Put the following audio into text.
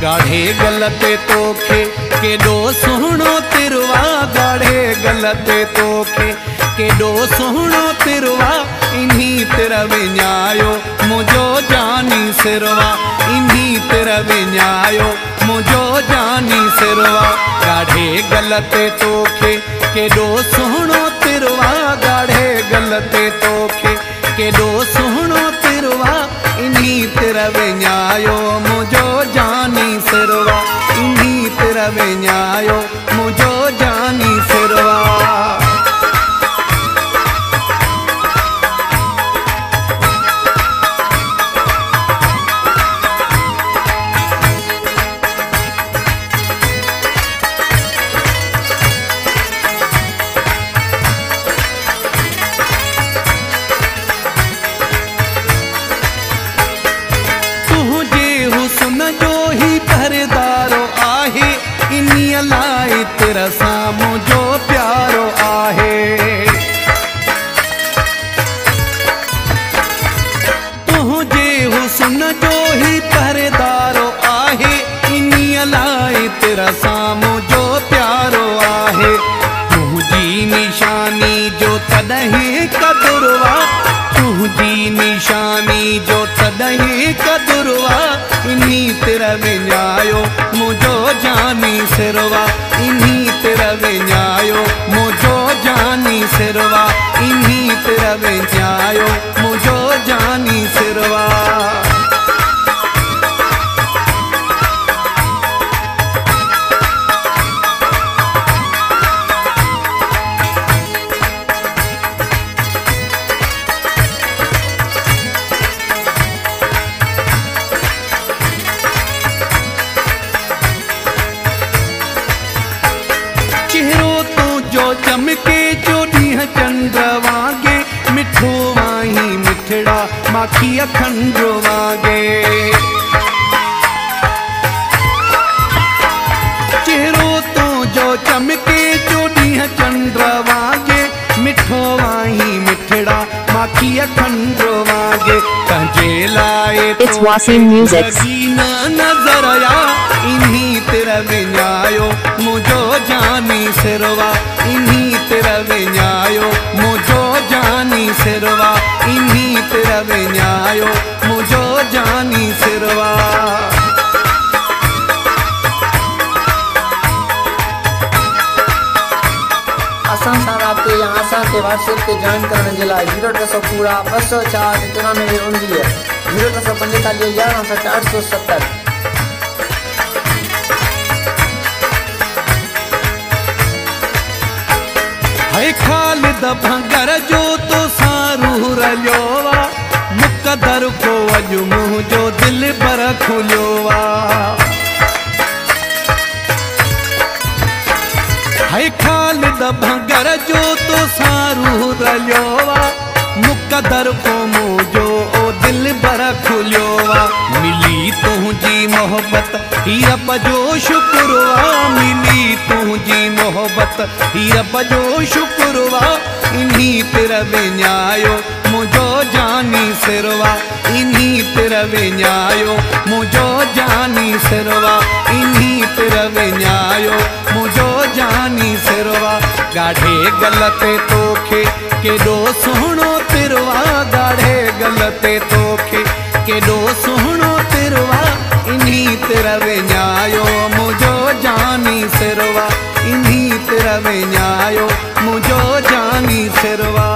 गाढ़े गलते तोखे केॾो सुहिणो तिरवा गाढ़े गलते तोखे केॾो सुहिणो तिरवा इन्ही तिर विञायो मुंहिंजो जानी सिरवा इन्ही तिर विञायो मुंहिंजो जानी सिरवा गाढ़े गलते तोखे केॾो सुहिणो तिरवा गाढ़े गलते तोखे केॾो सुहिणो तिरवा इन्ही तिर विञायो मुंहिंजो जानी सिरवा इन्ही तिर विञायो मुंहिंजो जानी सिरवा तेरा साम्हूं जो प्यारो आहे तुंहिंजे हुस्न जो ही पहरेदारो आहे इन्हीअ लाइ तेरा साम्हूं जो प्यारो आहे तुंहिंजी निशानी जो तॾहिं कदुरवा तुंहिंजी निशानी जो तॾहिं कदुरवा इन्ही तिर विञायो मुंहिंजो जानी सिरवा इन्ही तिर विञायो मुंहिंजो जानी सिरवा इन्ही तिर विञायो मुंहिंजो जानी सिरवा चमके जो ॾींहं चंड वांगे मिठो वाही मिठड़ा माखीअ खंड वांगे चेहरो तो जो चमके जो ॾींहं चंड वांगे मिठो वाही मिठड़ा माखीअ खंड वांगे तंहिंजे लाइ नज़र आया इन्ही तिर विञायो मुंहिंजो जानी सिरवा इन्ही तिर विञायो मुंहिंजो जानी सिरवा इन्ही तिर विञायो मुंहिंजो जानी सिरवा असां सां राब्ते या असांखे व्हाट्सएप ते जॉइन करण जे लाइ 0 पूरा 204 93 19 0 45 11 870 है ख़ालिद भंगर जो तो सारू रलियो वा मुक़दर को अॼु मुंहिंजो दिल पर खुलियो वा है ख़ालिद भंगर जो तो सारू रलियो वा मुक़दर को मुंहिंजो ओ दिल पर खुलियो वा मिली तुंहिंजी मोहब्बत ही रब जो शुक्रवा मिली तुंहिंजी मोहब्बत ही रब जो शुक्रवा इन्ही तिर विञायो मुंहिंजो जानी सिरवा इन्ही तिर विञायो मुंहिंजो जानी सिरवा इन्ही तिर विञायो मुंहिंजो जानी सिरवा गाढ़े गलते तोखे केॾो सुहिणो तिरवा गाढ़े गलते तोखे केॾो सुहिणो तिरवा इन्ही तिर विञायो मुंहिंजो जानी सिरवा इन्ही तिर विञायो मुंहिंजो जानी सिरवा